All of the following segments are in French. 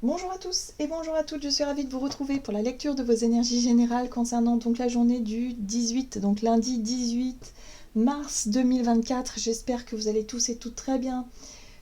Bonjour à tous et bonjour à toutes, je suis ravie de vous retrouver pour la lecture de vos énergies générales concernant donc la journée du 18, donc lundi 18 mars 2024. J'espère que vous allez tous et toutes très bien.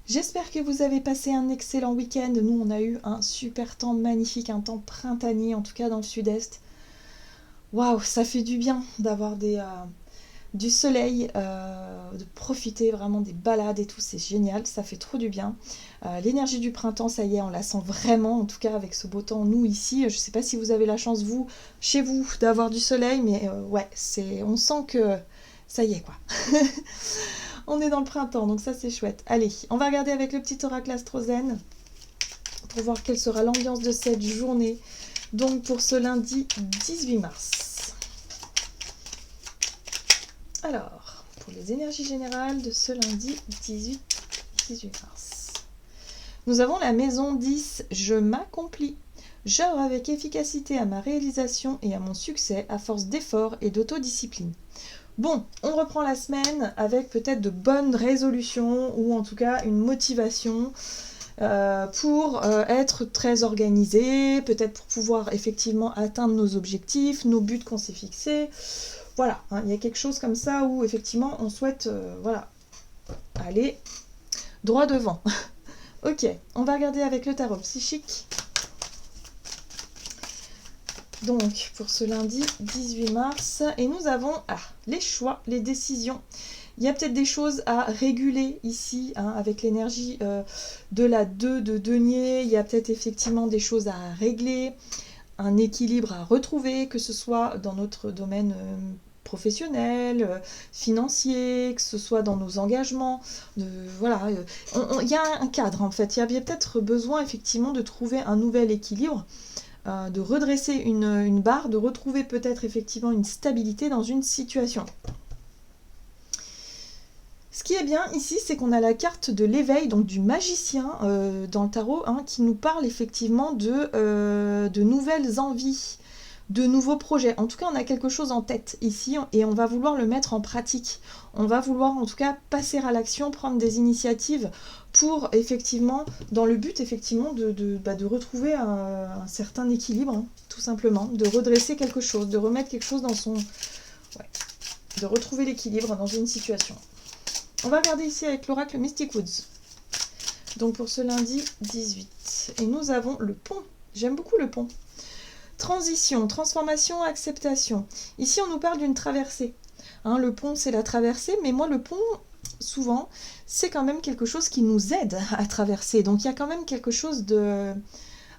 J'espère que vous avez passé un excellent week-end. Nous, on a eu un super temps magnifique, un temps printanier, en tout cas dans le sud-est. Waouh, ça fait du bien d'avoir du soleil, de profiter vraiment des balades et tout, c'est génial, ça fait trop du bien. L'énergie du printemps, ça y est, on la sent vraiment, en tout cas avec ce beau temps, nous ici, je sais pas si vous avez la chance, vous, chez vous, d'avoir du soleil, mais ouais, on sent que ça y est, quoi. On est dans le printemps, donc ça c'est chouette. Allez, on va regarder avec le petit oracle Astrozen pour voir quelle sera l'ambiance de cette journée, donc pour ce lundi 18 mars. Alors, pour les énergies générales de ce lundi 18 mars. Nous avons la maison 10, je m'accomplis. J'œuvre avec efficacité à ma réalisation et à mon succès à force d'efforts et d'autodiscipline. Bon, on reprend la semaine avec peut-être de bonnes résolutions ou en tout cas une motivation pour être très organisé, peut-être pour pouvoir effectivement atteindre nos objectifs, nos buts qu'on s'est fixés. Voilà, hein, il y a quelque chose comme ça où effectivement on souhaite aller droit devant. Ok, on va regarder avec le tarot psychique. Donc pour ce lundi 18 mars, et nous avons les choix, les décisions. Il y a peut-être des choses à réguler ici, hein, avec l'énergie de la 2 de denier. Il y a peut-être effectivement des choses à régler, un équilibre à retrouver, que ce soit dans notre domaine professionnel, financier, que ce soit dans nos engagements. Voilà, il y a un cadre en fait. Il y a peut-être besoin effectivement de trouver un nouvel équilibre, de redresser une barre, de retrouver peut-être effectivement une stabilité dans une situation. Ce qui est bien ici, c'est qu'on a la carte de l'éveil, donc du magicien dans le tarot, hein, qui nous parle effectivement de nouvelles envies, de nouveaux projets. En tout cas, on a quelque chose en tête ici et on va vouloir le mettre en pratique. On va vouloir en tout cas passer à l'action, prendre des initiatives pour effectivement, dans le but effectivement de retrouver un certain équilibre, hein, tout simplement, de redresser quelque chose, de remettre quelque chose dans son... Ouais, de retrouver l'équilibre dans une situation. On va regarder ici avec l'oracle Mystic Woods. Donc pour ce lundi 18. Et nous avons le pont. J'aime beaucoup le pont. Transition, transformation, acceptation. Ici, on nous parle d'une traversée. Hein, le pont, c'est la traversée, mais moi, le pont, souvent, c'est quand même quelque chose qui nous aide à traverser. Donc, il y a quand même quelque chose de...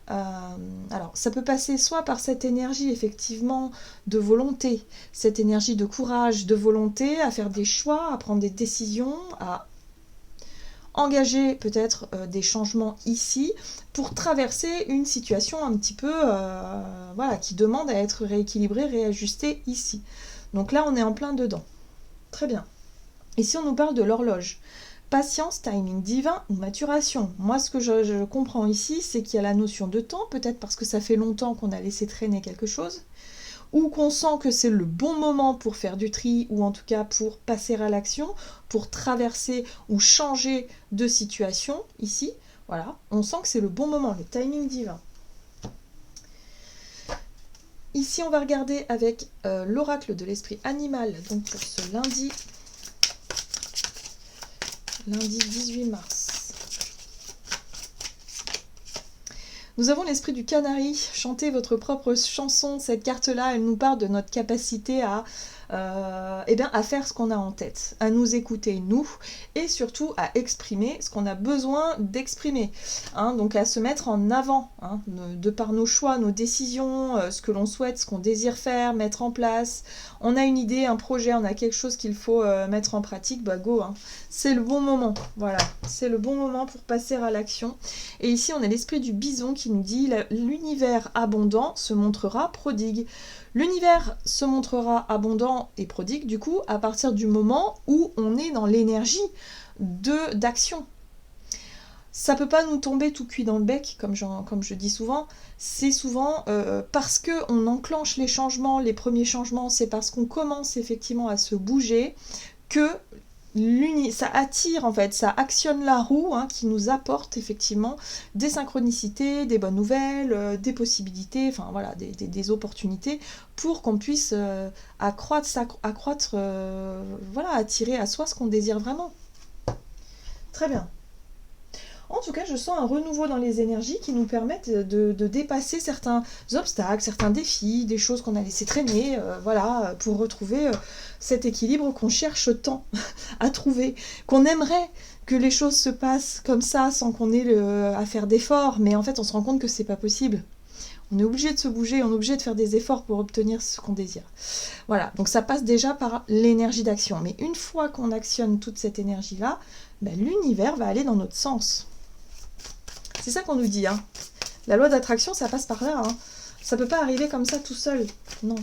alors, ça peut passer soit par cette énergie, effectivement, de volonté, cette énergie de courage, de volonté, à faire des choix, à prendre des décisions, à engager peut-être des changements ici pour traverser une situation un petit peu voilà, qui demande à être rééquilibrée, réajustée ici. Donc là, on est en plein dedans. Très bien. Ici, on nous parle de l'horloge. Patience, timing divin ou maturation. Moi, ce que je comprends ici, c'est qu'il y a la notion de temps, peut-être parce que ça fait longtemps qu'on a laissé traîner quelque chose, ou qu'on sent que c'est le bon moment pour faire du tri, ou en tout cas pour passer à l'action, pour traverser ou changer de situation, ici, voilà, on sent que c'est le bon moment, le timing divin. Ici, on va regarder avec l'oracle de l'esprit animal, donc pour ce lundi 18 mars. Nous avons l'esprit du canari, chantez votre propre chanson. Cette carte-là, elle nous parle de notre capacité à faire ce qu'on a en tête, à nous écouter, nous, et surtout à exprimer ce qu'on a besoin d'exprimer. Hein, donc à se mettre en avant, hein, de par nos choix, nos décisions, ce que l'on souhaite, ce qu'on désire faire, mettre en place. On a une idée, un projet, on a quelque chose qu'il faut mettre en pratique, bah go, hein. C'est le bon moment, voilà, c'est le bon moment pour passer à l'action. Et ici, on a l'esprit du bison qui nous dit « L'univers abondant se montrera prodigue ». L'univers se montrera abondant et prodigue, du coup, à partir du moment où on est dans l'énergie d'action. Ça peut pas nous tomber tout cuit dans le bec, comme je dis souvent. C'est souvent parce qu'on enclenche les changements, les premiers changements, c'est parce qu'on commence effectivement à se bouger que ça attire en fait, ça actionne la roue hein, qui nous apporte effectivement des synchronicités, des bonnes nouvelles, des possibilités, enfin voilà, des opportunités pour qu'on puisse accroître voilà, attirer à soi ce qu'on désire vraiment. Très bien. En tout cas, je sens un renouveau dans les énergies qui nous permettent de dépasser certains obstacles, certains défis, des choses qu'on a laissé traîner, voilà, pour retrouver cet équilibre qu'on cherche tant à trouver, qu'on aimerait que les choses se passent comme ça sans qu'on ait à faire d'efforts, mais en fait on se rend compte que c'est pas possible. On est obligé de se bouger, on est obligé de faire des efforts pour obtenir ce qu'on désire. Voilà, donc ça passe déjà par l'énergie d'action. Mais une fois qu'on actionne toute cette énergie-là, ben, l'univers va aller dans notre sens. C'est ça qu'on nous dit. Hein. La loi d'attraction, ça passe par là. Hein. Ça peut pas arriver comme ça tout seul. Non.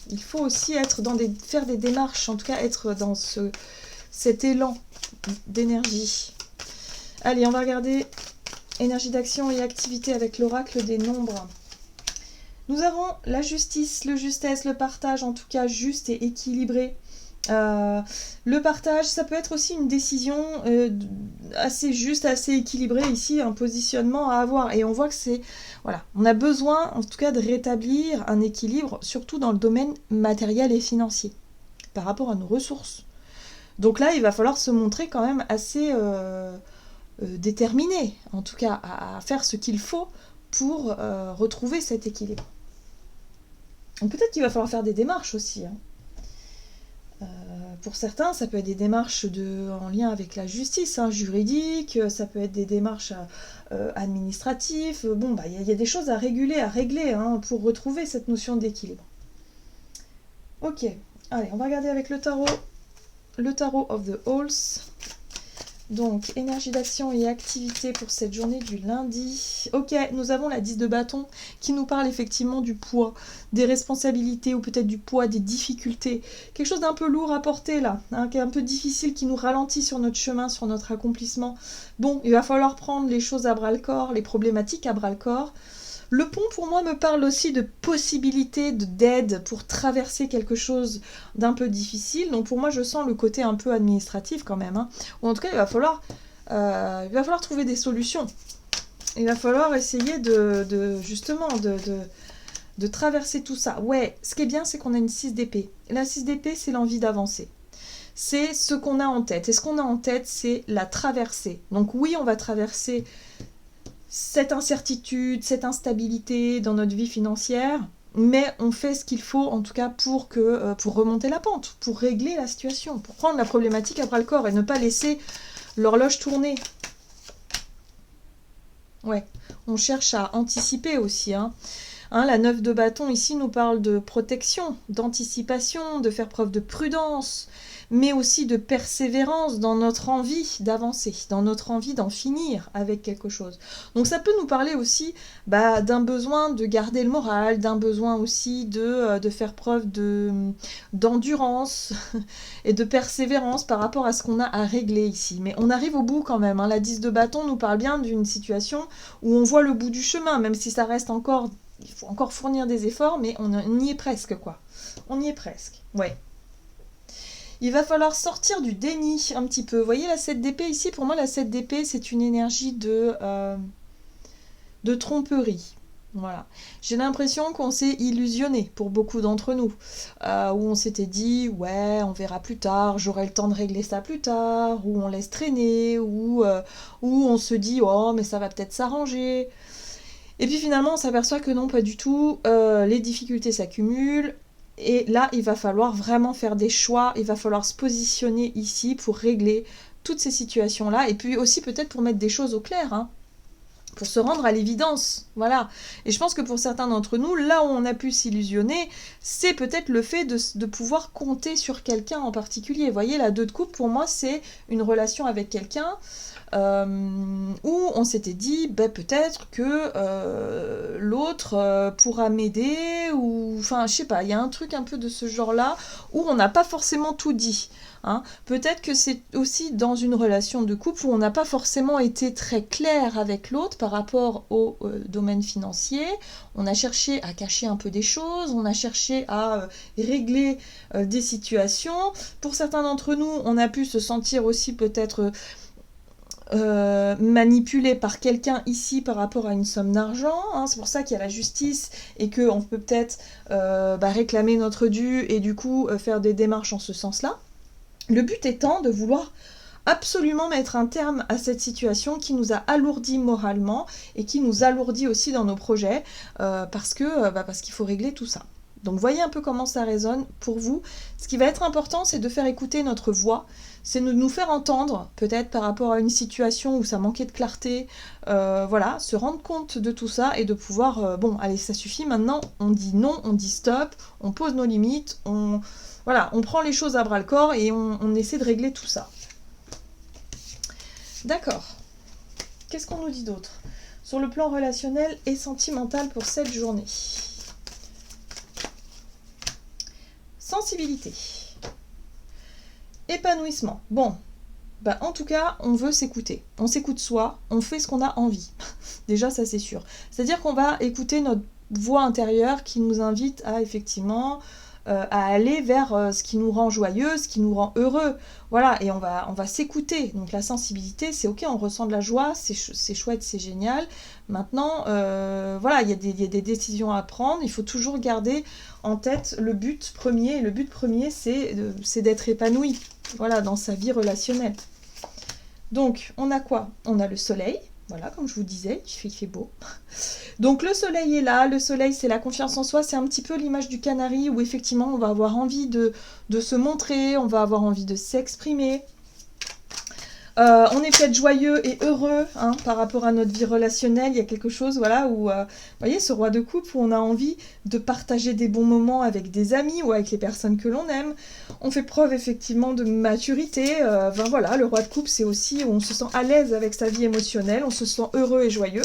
Il faut aussi être faire des démarches, en tout cas être dans cet élan d'énergie. Allez, on va regarder énergie d'action et activité avec l'oracle des nombres. Nous avons la justice, le justesse, le partage, en tout cas juste et équilibré. Le partage, ça peut être aussi une décision assez juste, assez équilibrée ici, un positionnement à avoir. Et on voit que c'est... Voilà, on a besoin en tout cas de rétablir un équilibre, surtout dans le domaine matériel et financier, par rapport à nos ressources. Donc là, il va falloir se montrer quand même assez déterminé, en tout cas à faire ce qu'il faut pour retrouver cet équilibre. Donc peut-être qu'il va falloir faire des démarches aussi. Hein. Pour certains, ça peut être des démarches en lien avec la justice, hein, juridique, ça peut être des démarches administratives. Bon, bah, y a des choses à régler hein, pour retrouver cette notion d'équilibre. Ok, allez, on va regarder avec le tarot of the Halls. Donc, énergie d'action et activité pour cette journée du lundi. Ok, nous avons la 10 de bâton qui nous parle effectivement du poids, des responsabilités ou peut-être du poids, des difficultés. Quelque chose d'un peu lourd à porter là, hein, qui est un peu difficile, qui nous ralentit sur notre chemin, sur notre accomplissement. Bon, il va falloir prendre les choses à bras-le-corps, les problématiques à bras-le-corps. Le pont, pour moi, me parle aussi de possibilités d'aide pour traverser quelque chose d'un peu difficile. Donc pour moi, je sens le côté un peu administratif quand même. Hein. Ou en tout cas, il va falloir trouver des solutions. Il va falloir essayer justement de traverser tout ça. Ouais, ce qui est bien, c'est qu'on a une 6 d'épée. La 6 d'épée, c'est l'envie d'avancer. C'est ce qu'on a en tête. Et ce qu'on a en tête, c'est la traversée. Donc oui, on va traverser cette incertitude, cette instabilité dans notre vie financière, mais on fait ce qu'il faut en tout cas pour remonter la pente, pour régler la situation, pour prendre la problématique à bras-le-corps et ne pas laisser l'horloge tourner. Ouais, on cherche à anticiper aussi. Hein, la 9 de bâton ici nous parle de protection, d'anticipation, de faire preuve de prudence, mais aussi de persévérance dans notre envie d'avancer, dans notre envie d'en finir avec quelque chose. Donc ça peut nous parler aussi d'un besoin de garder le moral, d'un besoin aussi de faire preuve d'endurance et de persévérance par rapport à ce qu'on a à régler ici. Mais on arrive au bout quand même. Hein. La 10 de bâton nous parle bien d'une situation où on voit le bout du chemin, même si ça reste encore... Il faut encore fournir des efforts, mais on y est presque, quoi. On y est presque, ouais. Il va falloir sortir du déni un petit peu. Vous voyez la 7 d'épée ici, pour moi la 7 d'épée c'est une énergie de tromperie. Voilà. J'ai l'impression qu'on s'est illusionné pour beaucoup d'entre nous. Où on s'était dit, ouais, on verra plus tard, j'aurai le temps de régler ça plus tard, ou on laisse traîner, ou on se dit, oh mais ça va peut-être s'arranger. Et puis finalement on s'aperçoit que non, pas du tout, les difficultés s'accumulent. Et là, il va falloir vraiment faire des choix, il va falloir se positionner ici pour régler toutes ces situations-là, et puis aussi peut-être pour mettre des choses au clair, hein, pour se rendre à l'évidence, voilà. Et je pense que pour certains d'entre nous, là où on a pu s'illusionner, c'est peut-être le fait de pouvoir compter sur quelqu'un en particulier. Vous voyez, la 2 de coupe, pour moi, c'est une relation avec quelqu'un où on s'était dit peut-être que l'autre pourra m'aider, ou enfin je sais pas, il y a un truc un peu de ce genre là où on n'a pas forcément tout dit. hein. Peut-être que c'est aussi dans une relation de couple où on n'a pas forcément été très clair avec l'autre par rapport au domaine financier. On a cherché à cacher un peu des choses, on a cherché à régler des situations. Pour certains d'entre nous, on a pu se sentir aussi peut-être manipulé par quelqu'un ici par rapport à une somme d'argent, hein. C'est pour ça qu'il y a la justice et qu'on peut peut-être réclamer notre dû et du coup faire des démarches en ce sens-là. Le but étant de vouloir absolument mettre un terme à cette situation qui nous a alourdi moralement et qui nous alourdit aussi dans nos projets parce qu'il faut régler tout ça. Donc voyez un peu comment ça résonne pour vous. Ce qui va être important, c'est de faire écouter notre voix, c'est de nous faire entendre, peut-être par rapport à une situation où ça manquait de clarté, se rendre compte de tout ça et de pouvoir, allez, ça suffit, maintenant, on dit non, on dit stop, on pose nos limites, on prend les choses à bras-le-corps et on essaie de régler tout ça. D'accord. Qu'est-ce qu'on nous dit d'autre sur le plan relationnel et sentimental pour cette journée? Sensibilité. Épanouissement. Bon, en tout cas, on veut s'écouter. On s'écoute soi, on fait ce qu'on a envie. Déjà, ça c'est sûr. C'est-à-dire qu'on va écouter notre voix intérieure qui nous invite à effectivement à aller vers ce qui nous rend joyeux, ce qui nous rend heureux. Voilà, et on va s'écouter. Donc la sensibilité, c'est ok, on ressent de la joie, c'est chouette, c'est génial. Maintenant, il y a des décisions à prendre. Il faut toujours garder en tête le but premier. Et le but premier, c'est d'être épanoui, voilà, dans sa vie relationnelle. Donc, on a quoi? On a le soleil. Voilà, comme je vous disais, il fait beau. Donc le soleil est là, le soleil c'est la confiance en soi, c'est un petit peu l'image du canari où effectivement on va avoir envie de se montrer, on va avoir envie de s'exprimer. On est peut-être joyeux et heureux par rapport à notre vie relationnelle. Il y a quelque chose où, vous voyez, ce roi de coupe où on a envie de partager des bons moments avec des amis ou avec les personnes que l'on aime. On fait preuve effectivement de maturité. Le roi de coupe, c'est aussi où on se sent à l'aise avec sa vie émotionnelle, on se sent heureux et joyeux.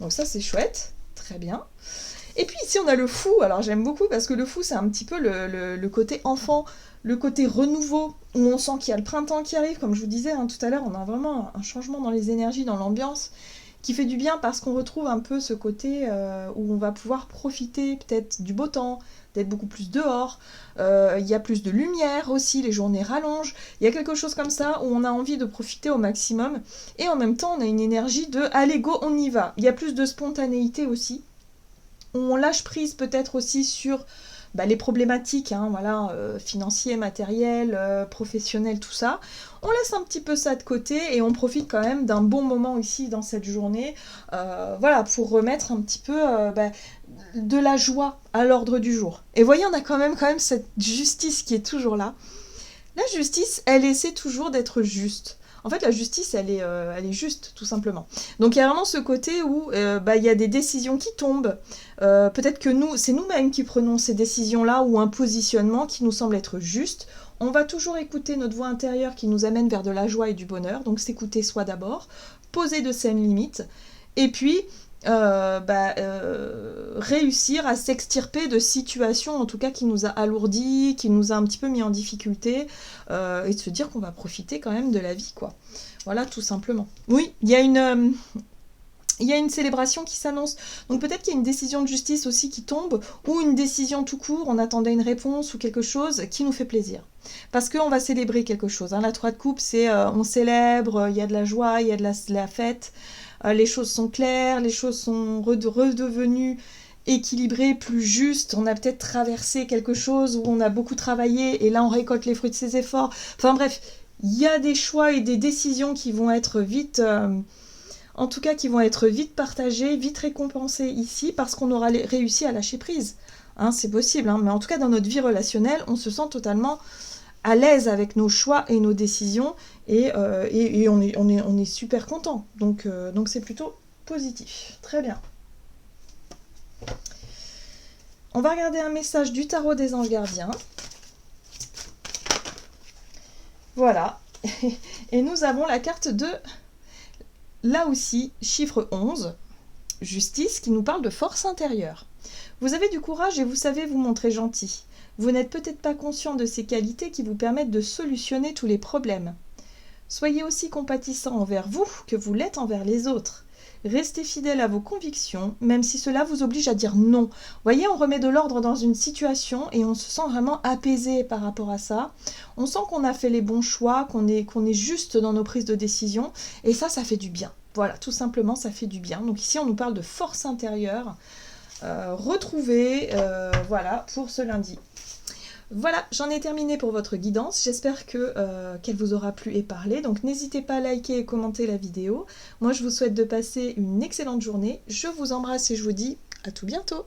Donc ça, c'est chouette. Très bien. Et puis ici, on a le fou. Alors j'aime beaucoup parce que le fou, c'est un petit peu le côté enfant, le côté renouveau, où on sent qu'il y a le printemps qui arrive, comme je vous disais tout à l'heure, on a vraiment un changement dans les énergies, dans l'ambiance, qui fait du bien parce qu'on retrouve un peu ce côté où on va pouvoir profiter peut-être du beau temps, d'être beaucoup plus dehors, il y a plus de lumière aussi, les journées rallongent, il y a quelque chose comme ça où on a envie de profiter au maximum, et en même temps on a une énergie de « allez go, on y va ». Il y a plus de spontanéité aussi, où on lâche prise peut-être aussi sur les problématiques financières, matérielles, professionnelles, tout ça. On laisse un petit peu ça de côté et on profite quand même d'un bon moment ici dans cette journée pour remettre un petit peu de la joie à l'ordre du jour. Et voyez, on a quand même cette justice qui est toujours là. La justice, elle essaie toujours d'être juste. En fait, la justice, elle est juste, tout simplement. Donc, il y a vraiment ce côté où il y a des décisions qui tombent. Peut-être que c'est nous-mêmes qui prenons ces décisions-là ou un positionnement qui nous semble être juste. On va toujours écouter notre voix intérieure qui nous amène vers de la joie et du bonheur. Donc, s'écouter soi d'abord, poser de saines limites, et puis réussir à s'extirper de situations en tout cas qui nous a alourdis, qui nous a un petit peu mis en difficulté et de se dire qu'on va profiter quand même de la vie, quoi. Voilà, tout simplement. Oui, il y a une célébration qui s'annonce. Donc peut-être qu'il y a une décision de justice aussi qui tombe, ou une décision tout court, on attendait une réponse ou quelque chose qui nous fait plaisir. Parce qu'on va célébrer quelque chose. La 3 de coupe, c'est on célèbre, il y a de la joie, il y a de la fête, les choses sont claires, les choses sont redevenues équilibrées, plus justes. On a peut-être traversé quelque chose où on a beaucoup travaillé et là on récolte les fruits de ses efforts. Enfin bref, il y a des choix et des décisions qui vont être vite... en tout cas qui vont être vite partagés, vite récompensés ici, parce qu'on aura réussi à lâcher prise. C'est possible, mais en tout cas dans notre vie relationnelle, on se sent totalement à l'aise avec nos choix et nos décisions, et on est super content. Donc c'est plutôt positif. Très bien. On va regarder un message du tarot des anges gardiens. Voilà. Et nous avons la carte de... Là aussi, chiffre 11, justice, qui nous parle de force intérieure. Vous avez du courage et vous savez vous montrer gentil. Vous n'êtes peut-être pas conscient de ces qualités qui vous permettent de solutionner tous les problèmes. Soyez aussi compatissant envers vous que vous l'êtes envers les autres. Restez fidèle à vos convictions, même si cela vous oblige à dire non. Vous voyez, on remet de l'ordre dans une situation et on se sent vraiment apaisé par rapport à ça. On sent qu'on a fait les bons choix, qu'on est juste dans nos prises de décision, et ça fait du bien. Voilà, tout simplement, ça fait du bien. Donc ici, on nous parle de force intérieure retrouvée, voilà, pour ce lundi. Voilà, j'en ai terminé pour votre guidance. J'espère qu'elle vous aura plu et parlé. Donc n'hésitez pas à liker et commenter la vidéo. Moi, je vous souhaite de passer une excellente journée. Je vous embrasse et je vous dis à tout bientôt.